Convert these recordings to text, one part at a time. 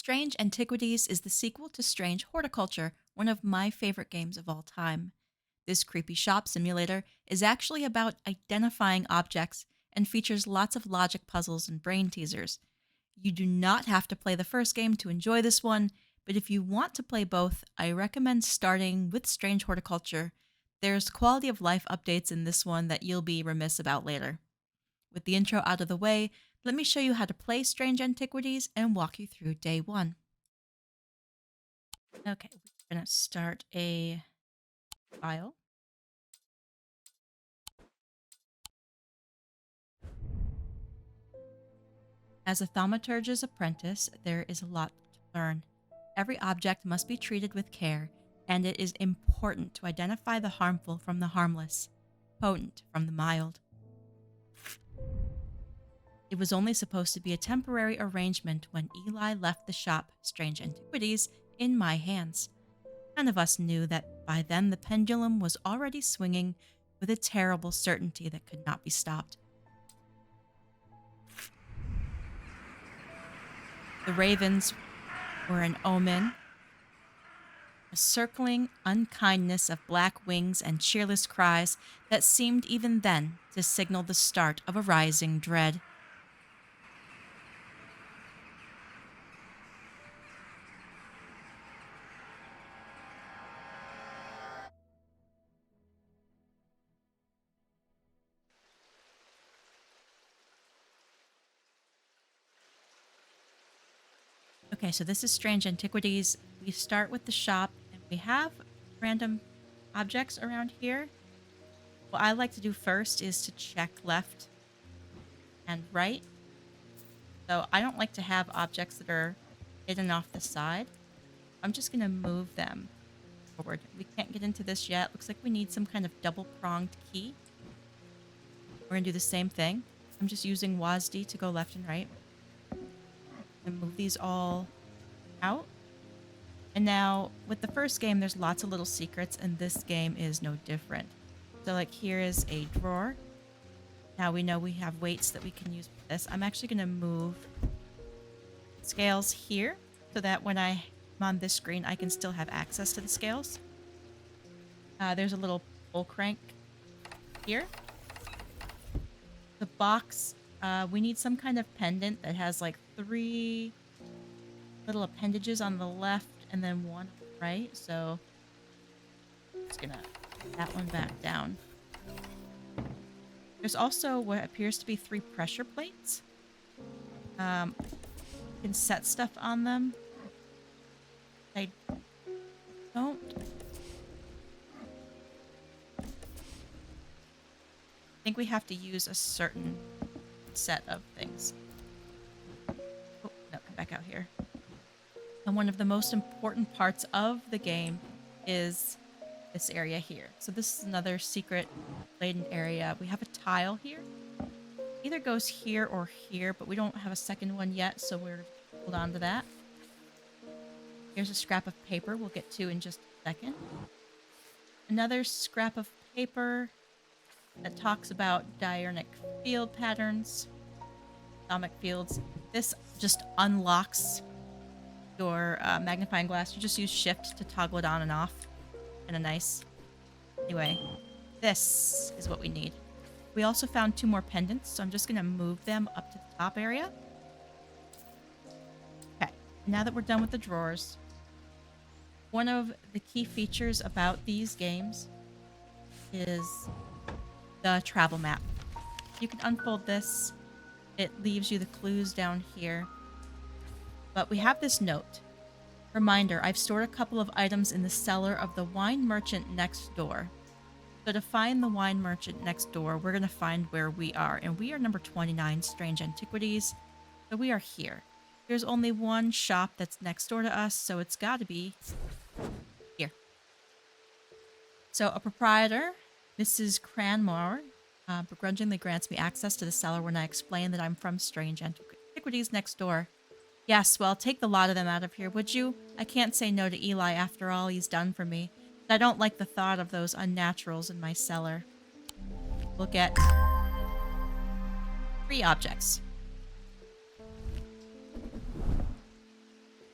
Strange Antiquities is the sequel to Strange Horticulture, one of my favorite games of all time. This creepy shop simulator is actually about identifying objects and features lots of logic puzzles and brain teasers. You do not have to play the first game to enjoy this one, but if you want to play both, I recommend starting with Strange Horticulture. There's quality of life updates in this one that you'll be remiss about later. With the intro out of the way, let me show you how to play Strange Antiquities and walk you through day one. Okay, we're going to start a file. As a thaumaturge's apprentice, there is a lot to learn. Every object must be treated with care, and it is important to identify the harmful from the harmless, potent from the mild. It was only supposed to be a temporary arrangement when Eli left the shop, Strange Antiquities, in my hands. None of us knew that by then the pendulum was already swinging with a terrible certainty that could not be stopped. The ravens were an omen, a circling unkindness of black wings and cheerless cries that seemed even then to signal the start of a rising dread. Okay, so this is Strange Antiquities. We start with the shop, and we have random objects around here. What I like to do first is to check left and right. So I don't like to have objects that are hidden off the side. I'm just going to move them forward. We can't get into this yet. Looks like we need some kind of double-pronged key. We're going to do the same thing. I'm just using WASD to go left and right. And move these all out. And now with the first game, there's lots of little secrets, and this game is no different. So like here is a drawer. Now we know we have weights that we can use for this. I'm actually going to move scales here so that when I'm on this screen, I can still have access to the scales. There's a little pull crank here. The box, we need some kind of pendant that has like 3 little appendages on the left and then one on the right. So I'm just gonna put that one back down. There's also what appears to be 3 pressure plates. You can set stuff on them. I don't. I think we have to use a certain set of things. Oh, no, come back out here. And one of the most important parts of the game is this area here. So this is another secret-laden area. We have a tile here. Either goes here or here, but we don't have a second one yet, so we're hold on to that. Here's a scrap of paper we'll get to in just a second. Another scrap of paper that talks about diurnal field patterns, atomic fields. This just unlocks your magnifying glass. You just use shift to toggle it on and off. Kind of nice. Anyway, this is what we need. We also found 2 more pendants, so I'm just going to move them up to the top area. Okay, now that we're done with the drawers, one of the key features about these games is the travel map. You can unfold this. It leaves you the clues down here. But we have this note. Reminder, I've stored a couple of items in the cellar of the wine merchant next door. So to find the wine merchant next door, we're going to find where we are. And we are number 29, Strange Antiquities. So we are here. There's only one shop that's next door to us, so it's got to be here. So a proprietor, Mrs. Cranmore, begrudgingly grants me access to the cellar when I explain that I'm from Strange Antiquities next door. Yes, well, take the lot of them out of here, would you? I can't say no to Eli after all he's done for me. I don't like the thought of those unnaturals in my cellar. We'll get 3 objects.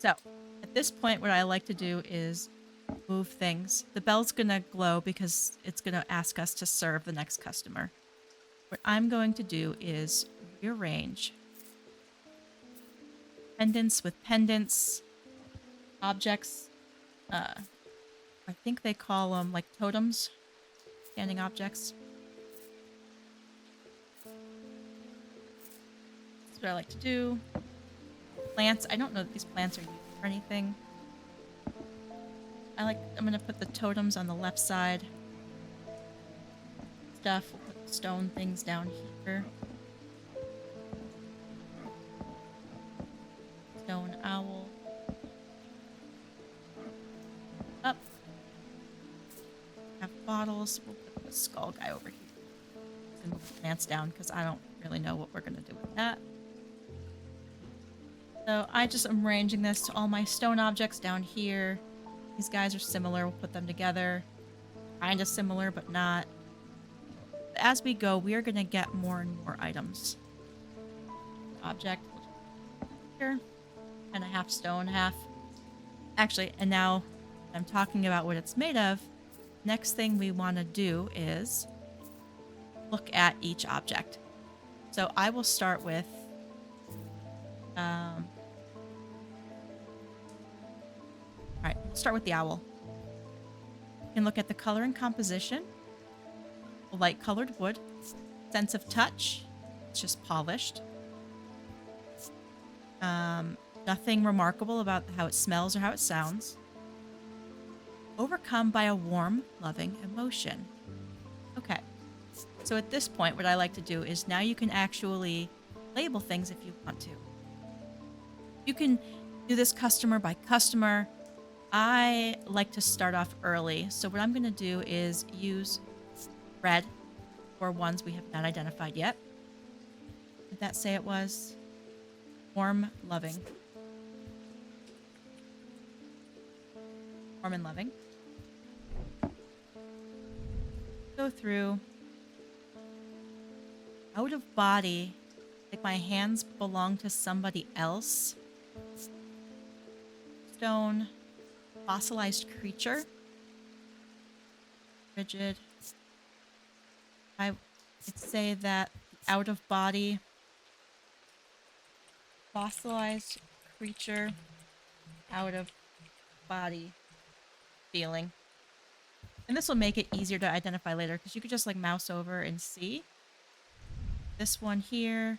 So at this point, what I like to do is move things. The bell's gonna glow because it's gonna ask us to serve the next customer. What I'm going to do is rearrange pendants, objects. I think they call them like totems, standing objects. That's what I like to do. Plants. I don't know that these plants are used for anything. I'm gonna put the totems on the left side. We'll put the stone things down here. Stone owl. Up. Have bottles. We'll put the skull guy over here. And move the plants down because I don't really know what we're gonna do with that. So I just am arranging this to all my stone objects down here. These guys are similar. We'll put them together. Kind of similar, but not. As we go, we are going to get more and more items. Object. Here. And a half stone, half. Actually, and now I'm talking about what it's made of. Next thing we want to do is look at each object. So I will start with all right, we'll start with the owl. You can look at the color and composition. Light colored wood. Sense of touch. It's just polished. Nothing remarkable about how it smells or how it sounds. Overcome by a warm, loving emotion. Okay. So at this point, what I like to do is now you can actually label things if you want to. You can do this customer by customer. I like to start off early. So what I'm going to do is use red for ones we have not identified yet. Did that say it was? Warm, loving. Warm and loving. Go through. Out of body. Like my hands belong to somebody else. Stone. Fossilized creature. Rigid. I would say that out of body. Fossilized creature. Out of body feeling. And this will make it easier to identify later because you could just like mouse over and see. This one here.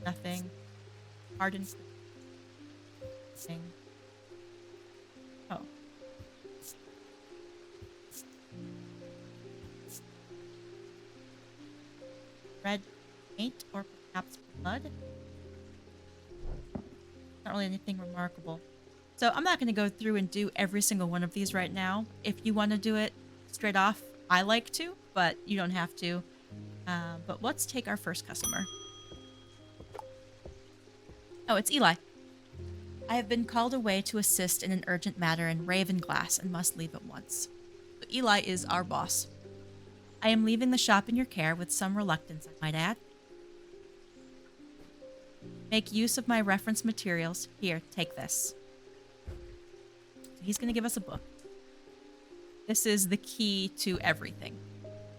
Nothing. Hardened. Nothing. Oh. Red paint or perhaps blood. Not really anything remarkable. So I'm not going to go through and do every single one of these right now. If you want to do it straight off, I like to, but you don't have to. But let's take our first customer. Oh, it's Eli. I have been called away to assist in an urgent matter in Ravenglass and must leave at once. So Eli is our boss. I am leaving the shop in your care with some reluctance, I might add. Make use of my reference materials. Here, take this. So he's going to give us a book. This is the key to everything.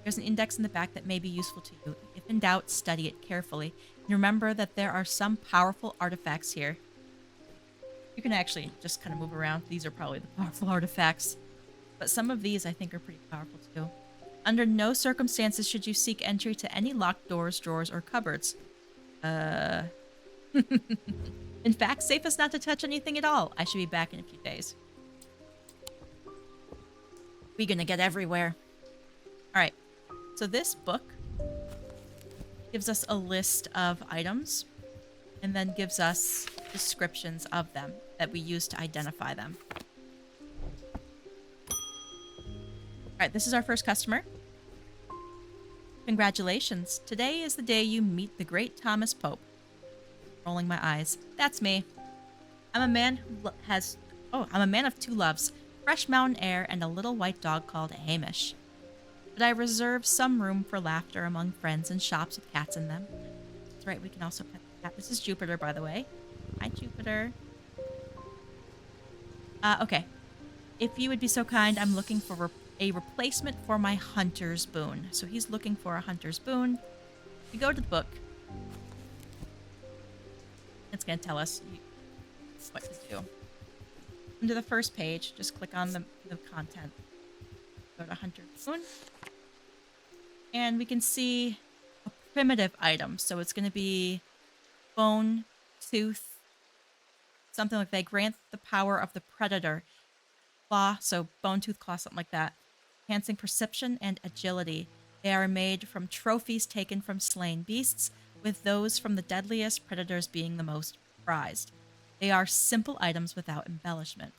There's an index in the back that may be useful to you. If in doubt, study it carefully. And remember that there are some powerful artifacts here. You can actually just kind of move around. These are probably the powerful artifacts. But some of these I think are pretty powerful too. Under no circumstances should you seek entry to any locked doors, drawers, or cupboards. In fact, safest not to touch anything at all. I should be back in a few days. We're gonna get everywhere. Alright. So this book gives us a list of items and then gives us descriptions of them that we use to identify them. Alright, this is our first customer. Congratulations. Today is the day you meet the great Thomas Pope. Rolling my eyes. That's me. I'm a man who I'm a man of two loves. Fresh mountain air and a little white dog called Hamish. But I reserve some room for laughter among friends and shops with cats in them. That's right, we can also pet the cat. This is Jupiter, by the way. Hi, Jupiter. Okay. If you would be so kind, I'm looking for a replacement for my hunter's boon. So he's looking for a hunter's boon. We go to the book. It's going to tell us what to do. Under the first page, just click on the content. Go to hunter's boon. And we can see a primitive item. So it's going to be bone, tooth, something like that. Grant the power of the predator. Claw, so bone, tooth, claw, something like that. Enhancing perception and agility. They are made from trophies taken from slain beasts, with those from the deadliest predators being the most prized. They are simple items without embellishment.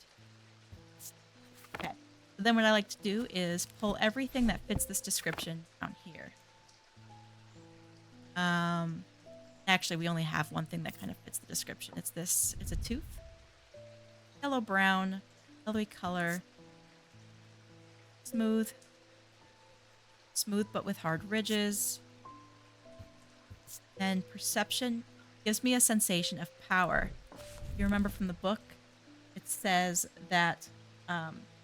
Okay. So then what I like to do is pull everything that fits this description down here. Actually, we only have one thing that kind of fits the description. It's this. It's a tooth. Yellow-brown, yellowy color. Smooth. Smooth but with hard ridges. And perception gives me a sensation of power. You remember from the book, it says that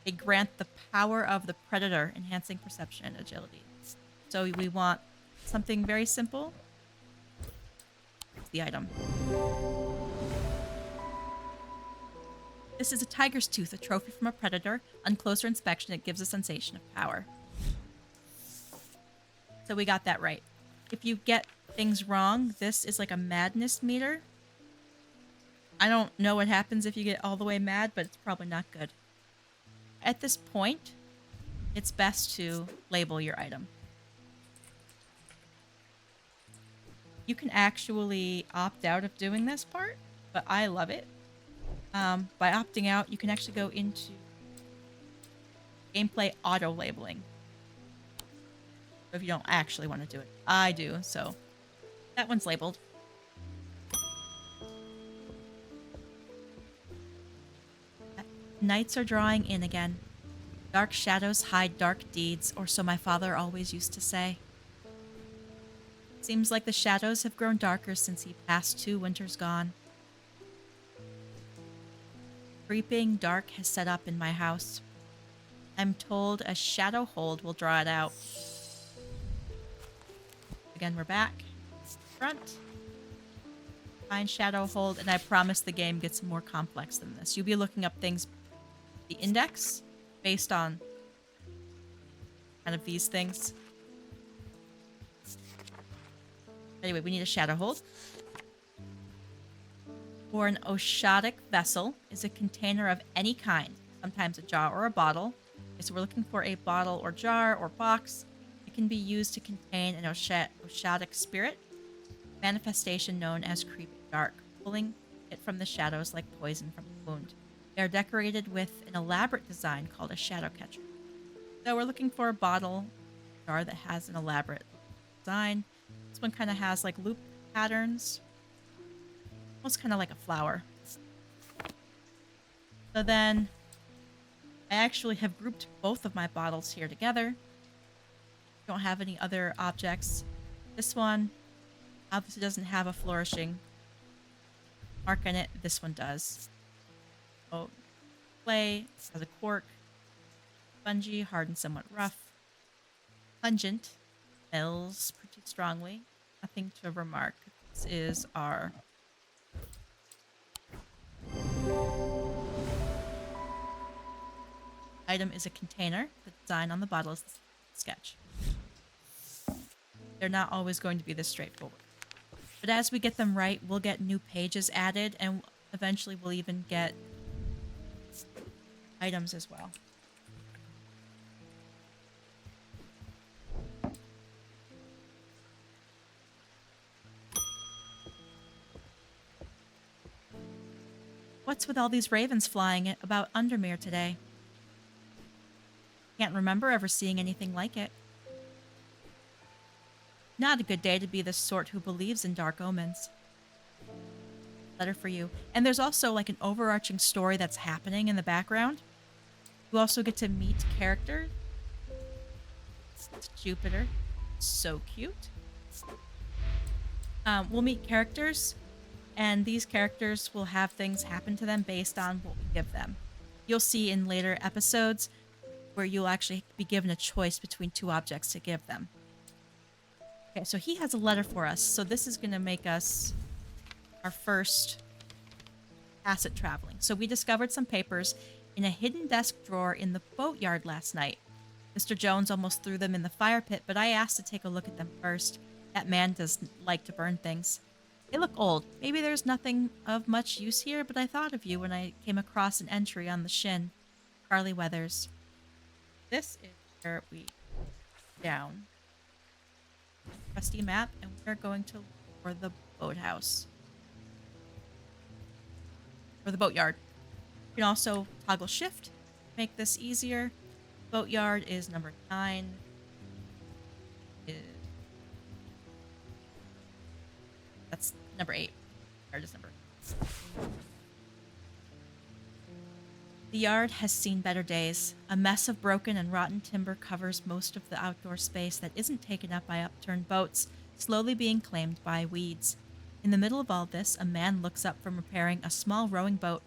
they grant the power of the predator, enhancing perception and agility. So we want something very simple. The item. This is a tiger's tooth, a trophy from a predator. On closer inspection, it gives a sensation of power. So we got that right. If you get things wrong, this is like a madness meter. I don't know what happens if you get all the way mad, but it's probably not good. At this point, it's best to label your item. You can actually opt out of doing this part, but I love it. By opting out, you can actually go into gameplay auto-labeling. If you don't actually want to do it. I do, so that one's labeled. Nights are drawing in again. Dark shadows hide dark deeds, or so my father always used to say. Seems like the shadows have grown darker since he passed 2 winters gone. Creeping dark has set up in my house. I'm told a shadow hold will draw it out. Again, we're back. Front. Find shadow hold, and I promise the game gets more complex than this. You'll be looking up things, the index, based on kind of these things. Anyway, we need a shadow hold. Or an oscitic vessel is a container of any kind, sometimes a jar or a bottle. Okay, so we're looking for a bottle or jar or box. It can be used to contain an oscitic spirit, manifestation known as creeping dark, pulling it from the shadows like poison from a wound. They are decorated with an elaborate design called a shadow catcher. So we're looking for a bottle, jar that has an elaborate design. This one kind of has like loop patterns. Almost kind of like a flower. So then I actually have grouped both of my bottles here together. Don't have any other objects. This one obviously doesn't have a flourishing mark on it. This one does. Oh, clay has a cork. Spongy, hard and somewhat rough. Pungent. Smells pretty strongly. Nothing to remark. This is our item is a container. The design on the bottle is the sketch. They're not always going to be this straightforward. But as we get them right, we'll get new pages added, and eventually we'll even get items as well. What's with all these ravens flying about Undermere today? Can't remember ever seeing anything like it. Not a good day to be the sort who believes in dark omens. Letter for you. And there's also like an overarching story that's happening in the background. You also get to meet characters. It's Jupiter. So cute. We'll meet characters, and these characters will have things happen to them based on what we give them. You'll see in later episodes where you'll actually be given a choice between two objects to give them. Okay, so he has a letter for us. So this is going to make us our first asset traveling. So we discovered some papers in a hidden desk drawer in the boatyard last night. Mr. Jones almost threw them in the fire pit, but I asked to take a look at them first. That man does like to burn things. They look old. Maybe there's nothing of much use here, but I thought of you when I came across an entry on the shin. Charlie Weathers. This is where we down. Trusty map, and we're going to look for the boathouse. Or the boatyard. You can also toggle shift to make this easier. Boatyard is number 9. That's number 8. Yard is number 8. The yard has seen better days. A mess of broken and rotten timber covers most of the outdoor space that isn't taken up by upturned boats, slowly being claimed by weeds. In the middle of all this, a man looks up from repairing a small rowing boat.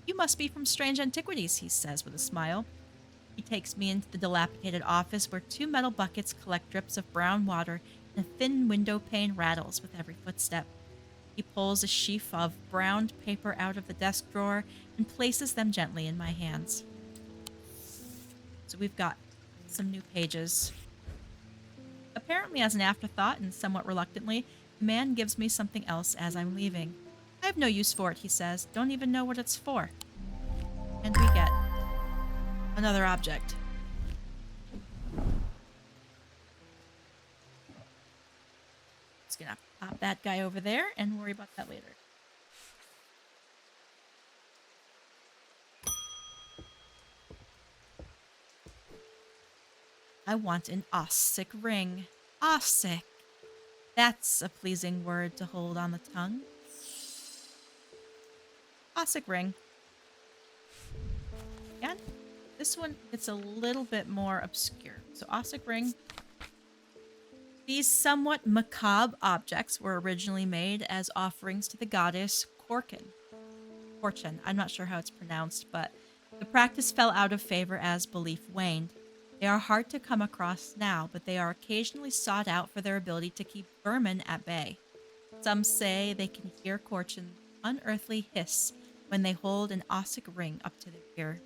"You must be from Strange Antiquities," he says with a smile. He takes me into the dilapidated office where 2 metal buckets collect drips of brown water and a thin window pane rattles with every footstep. He pulls a sheaf of browned paper out of the desk drawer and places them gently in my hands. So we've got some new pages. Apparently as an afterthought and somewhat reluctantly, the man gives me something else as I'm leaving. "I have no use for it," he says. "Don't even know what it's for." And we get another object. Just gonna pop that guy over there and worry about that later. I want an ossic ring. Ossic. That's a pleasing word to hold on the tongue. Ossic ring. And this one, it's a little bit more obscure. So ossic ring. These somewhat macabre objects were originally made as offerings to the goddess Korkin. Fortune. I'm not sure how it's pronounced, but the practice fell out of favor as belief waned. They are hard to come across now, but they are occasionally sought out for their ability to keep vermin at bay. Some say they can hear Korchin's unearthly hiss when they hold an ossic ring up to their ear.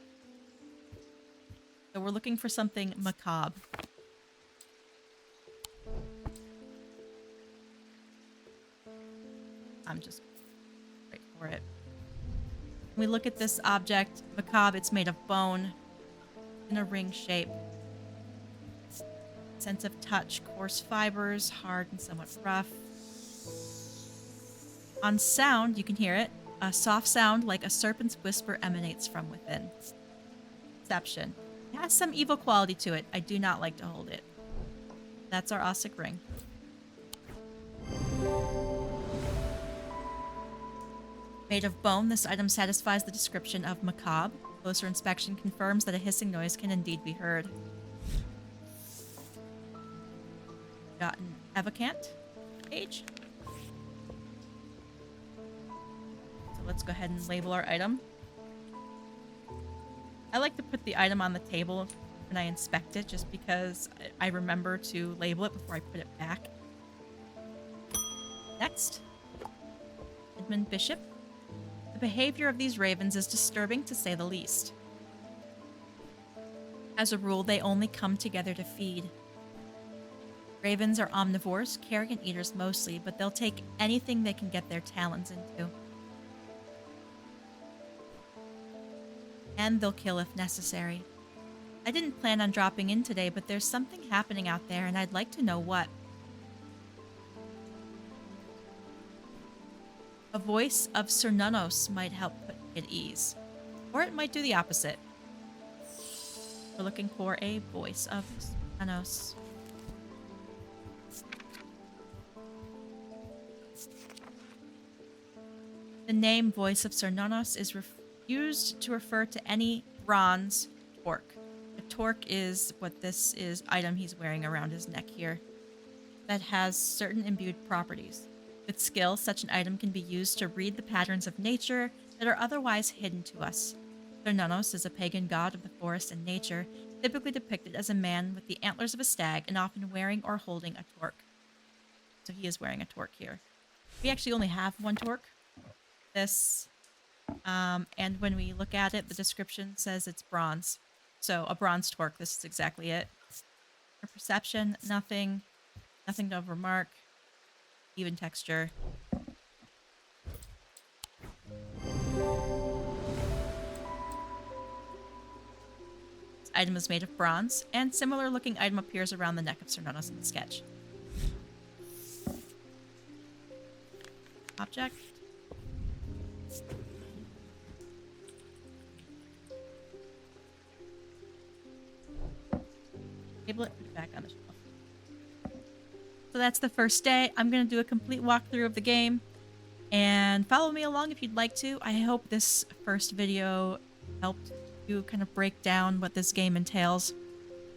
So we're looking for something macabre. I'm just right for it. When we look at this object, macabre, it's made of bone in a ring shape. Sense of touch, coarse fibers, hard and somewhat rough. On sound, you can hear it. A soft sound like a serpent's whisper emanates from within. Perception. It has some evil quality to it. I do not like to hold it. That's our ossic ring. Made of bone, this item satisfies the description of macabre. Closer inspection confirms that a hissing noise can indeed be heard. Got an Evocant page. So let's go ahead and label our item. I like to put the item on the table when I inspect it just because I remember to label it before I put it back. Next, Edmund Bishop. The behavior of these ravens is disturbing to say the least. As a rule, they only come together to feed. Ravens are omnivores, carrion eaters mostly, but they'll take anything they can get their talons into. And they'll kill if necessary. I didn't plan on dropping in today, but there's something happening out there and I'd like to know what. A voice of Cernunnos might help put me at ease. Or it might do the opposite. We're looking for a voice of Cernunnos. The name Voice of Cernunnos is used to refer to any bronze torque. A torque is what this is item he's wearing around his neck here that has certain imbued properties. With skill, such an item can be used to read the patterns of nature that are otherwise hidden to us. Cernunnos is a pagan god of the forest and nature, typically depicted as a man with the antlers of a stag and often wearing or holding a torque. So he is wearing a torque here. We actually only have one torque. This. And when we look at it, the description says it's bronze. So a bronze torque, this is exactly it. For perception, nothing. Nothing to remark. Even texture. This item is made of bronze, and similar looking item appears around the neck of Cernunnos in the sketch. Object. Table it, put it back on the shelf. So that's the first day. I'm going to do a complete walkthrough of the game. And follow me along if you'd like to. I hope this first video helped you kind of break down what this game entails.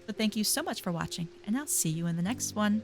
So thank you so much for watching, and I'll see you in the next one.